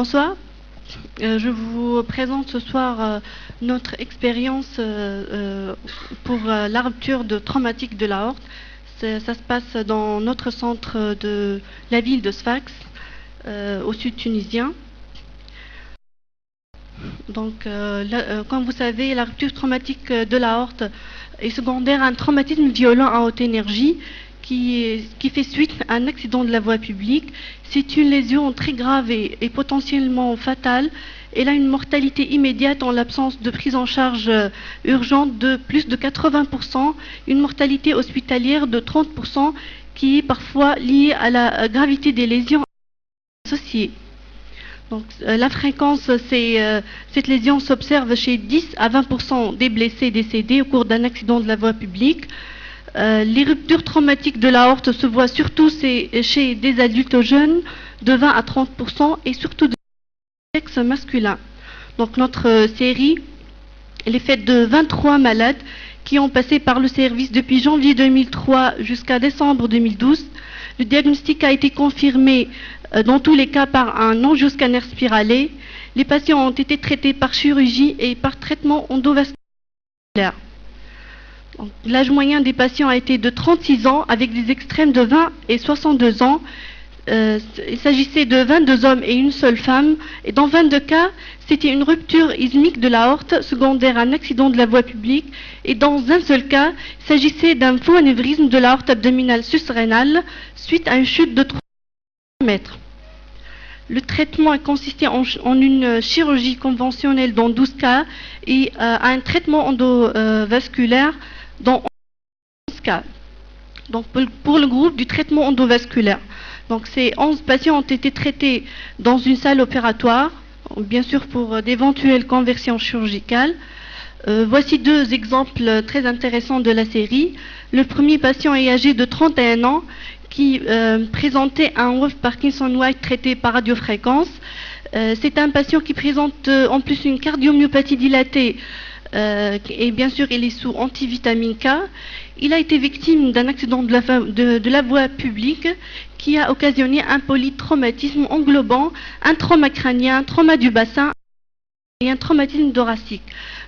Bonsoir. Je vous présente ce soir notre expérience pour la rupture traumatique de l'aorte. Ça se passe dans notre centre de la ville de Sfax, au sud tunisien. Donc, comme vous savez, la rupture traumatique de l'aorte est secondaire à un traumatisme violent à haute énergie qui fait suite à un accident de la voie publique. C'est une lésion très grave et potentiellement fatale. Elle a une mortalité immédiate en l'absence de prise en charge urgente de plus de 80%, une mortalité hospitalière de 30% qui est parfois liée à la gravité des lésions associées. Donc, la fréquence, cette lésion s'observe chez 10 à 20% des blessés décédés au cours d'un accident de la voie publique. Les ruptures traumatiques de l'aorte se voient surtout chez des adultes jeunes de 20 à 30% et surtout de sexe masculin. Donc notre série, elle est faite de 23 malades qui ont passé par le service depuis janvier 2003 jusqu'à décembre 2012. Le diagnostic a été confirmé dans tous les cas par un angioscanner spiralé. Les patients ont été traités par chirurgie et par traitement endovasculaire. L'âge moyen des patients a été de 36 ans avec des extrêmes de 20 et 62 ans. Il s'agissait de 22 hommes et une seule femme. Et dans 22 cas, c'était une rupture ismique de l'aorte secondaire à un accident de la voie publique. Et dans un seul cas, il s'agissait d'un faux anévrisme de l'aorte abdominale susrénale suite à une chute de 3 mètres. Le traitement a consisté en une chirurgie conventionnelle dans 12 cas et un traitement endovasculaire dans 11 cas. Donc pour le groupe du traitement endovasculaire. Donc ces 11 patients ont été traités dans une salle opératoire, bien sûr pour d'éventuelles conversions chirurgicales. Voici deux exemples très intéressants de la série. Le premier patient est âgé de 31 ans qui présentait un Wolff Parkinson-White traité par radiofréquence. C'est un patient qui présente en plus une cardiomyopathie dilatée et bien sûr il est sous antivitamine K. Il a été victime d'un accident de la voie publique qui a occasionné un polytraumatisme englobant un trauma crânien, un trauma du bassin et un traumatisme thoracique.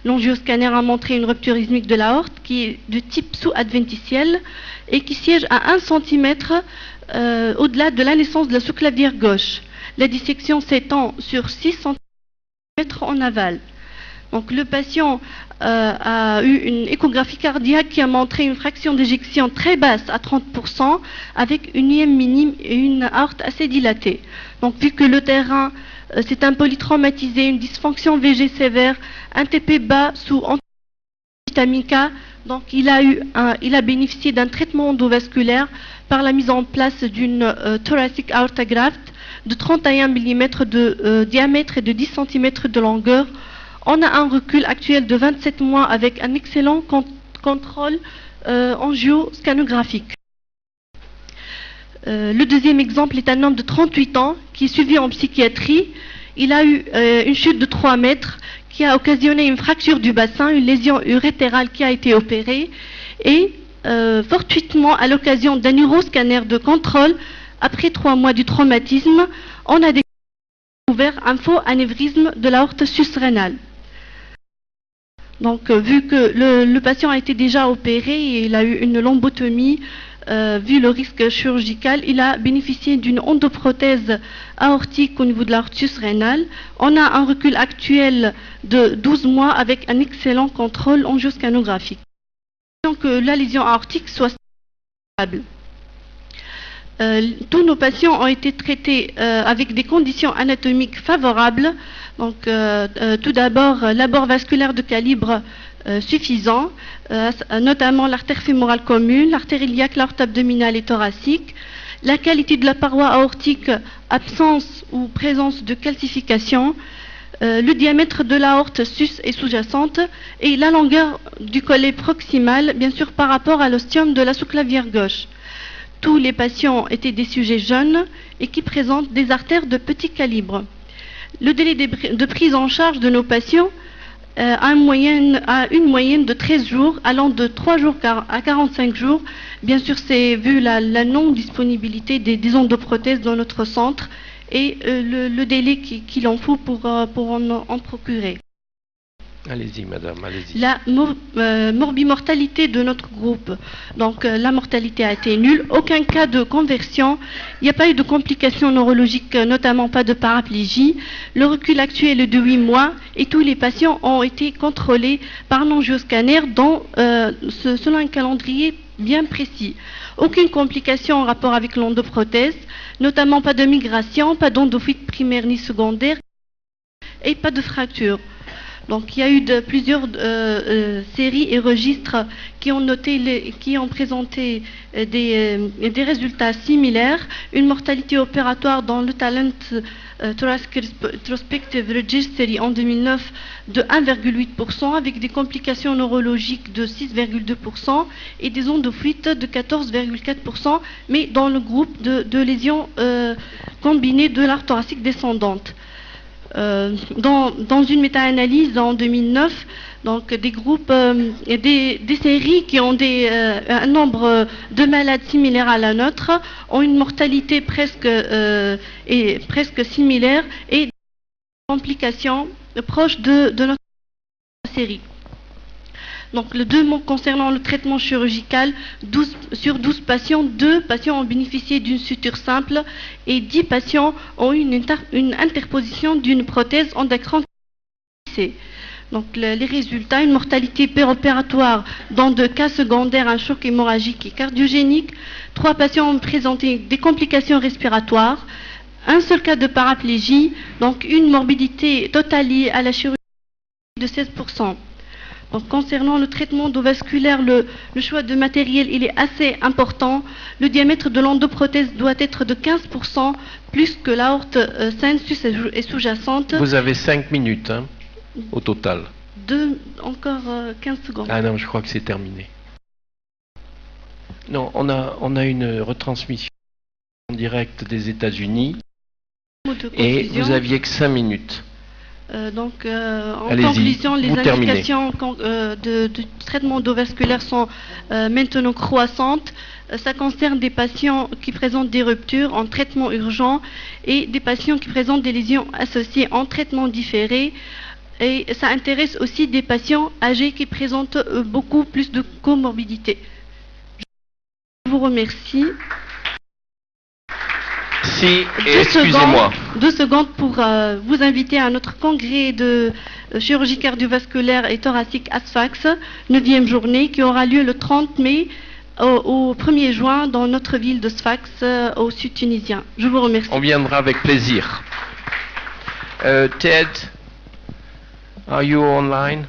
L'angioscanner a montré une rupture ismique de l'aorte qui est de type sous-adventiciel et qui siège à 1 cm au-delà de la naissance de la sous-clavière gauche. La dissection s'étend sur 6 cm en aval. Donc le patient a eu une échographie cardiaque qui a montré une fraction d'éjection très basse à 30% avec une IM minime et une aorte assez dilatée. Donc vu que le terrain c'est un polytraumatisé, une dysfonction VG sévère, un TP bas sous antivitamine K, donc il a bénéficié d'un traitement endovasculaire par la mise en place d'une thoracic aorta graft de 31 mm de diamètre et de 10 cm de longueur. On a un recul actuel de 27 mois avec un excellent contrôle angioscanographique. Le deuxième exemple est un homme de 38 ans qui est suivi en psychiatrie. Il a eu une chute de 3 mètres qui a occasionné une fracture du bassin, une lésion urétérale qui a été opérée et fortuitement à l'occasion d'un neuroscanner de contrôle, après 3 mois du traumatisme, on a découvert un faux anévrisme de l'aorte susrénale. Donc, vu que le patient a été déjà opéré et il a eu une lombotomie, vu le risque chirurgical, il a bénéficié d'une endoprothèse aortique au niveau de l'aorte susrénale. On a un recul actuel de 12 mois avec un excellent contrôle angioscanographique. Que la lésion aortique soit stable. Tous nos patients ont été traités avec des conditions anatomiques favorables. Donc, tout d'abord, l'abord vasculaire de calibre suffisant, notamment l'artère fémorale commune, l'artère iliaque, l'aorte abdominale et thoracique. La qualité de la paroi aortique, absence ou présence de calcification. Le diamètre de l'aorte sus et sous-jacente et la longueur du collet proximal, bien sûr par rapport à l'ostium de la sous-clavière gauche. Tous les patients étaient des sujets jeunes et qui présentent des artères de petit calibre. Le délai de prise en charge de nos patients a une moyenne de 13 jours, allant de 3 jours à 45 jours. Bien sûr, c'est vu la non-disponibilité des endoprothèses dans notre centre et le délai qu'il en faut pour en procurer. Allez-y, madame, allez-y. La morbimortalité de notre groupe. Donc, la mortalité a été nulle. Aucun cas de conversion. Il n'y a pas eu de complications neurologiques, notamment pas de paraplégie. Le recul actuel est de 8 mois et tous les patients ont été contrôlés par un angioscanner selon un calendrier bien précis. Aucune complication en rapport avec l'endoprothèse, notamment pas de migration, pas d'endophite primaire ni secondaire et pas de fracture. Donc il y a eu plusieurs séries et registres qui ont présenté des résultats similaires. Une mortalité opératoire dans le Talent Thoracic Retrospective Registry en 2009 de 1,8% avec des complications neurologiques de 6,2% et des endophytes de 14,4%, mais dans le groupe de lésions combinées de l'artère thoracique descendante. Dans une méta-analyse en 2009, donc des groupes, des séries qui ont un nombre de malades similaires à la nôtre, ont une mortalité presque similaire et des complications proches de notre série. Donc, les deux mots concernant le traitement chirurgical, sur 12 patients, 2 patients ont bénéficié d'une suture simple et 10 patients ont eu une interposition d'une prothèse endocrinale. Donc, les résultats, une mortalité péropératoire dans 2 cas secondaires, un choc hémorragique et cardiogénique. 3 patients ont présenté des complications respiratoires. Un seul cas de paraplégie, donc une morbidité totale liée à la chirurgie de 16%. Donc, concernant le traitement endovasculaire, le choix de matériel il est assez important. Le diamètre de l'endoprothèse doit être de 15% plus que l'aorte saine et sous-jacente. Vous avez 5 minutes hein, au total. Encore 15 secondes. Ah non, je crois que c'est terminé. Non, on a une retransmission en direct des États-Unis et vous aviez que 5 minutes. En conclusion, les indications de traitement endovasculaire sont maintenant croissantes. Ça concerne des patients qui présentent des ruptures en traitement urgent et des patients qui présentent des lésions associées en traitement différé. Et ça intéresse aussi des patients âgés qui présentent beaucoup plus de comorbidités. Je vous remercie. Si, excusez-moi. 2 secondes pour vous inviter à notre congrès de chirurgie cardiovasculaire et thoracique à Sfax, 9e journée, qui aura lieu le 30 mai au 1er juin dans notre ville de Sfax, au sud tunisien. Je vous remercie. On viendra avec plaisir. Ted, are you online?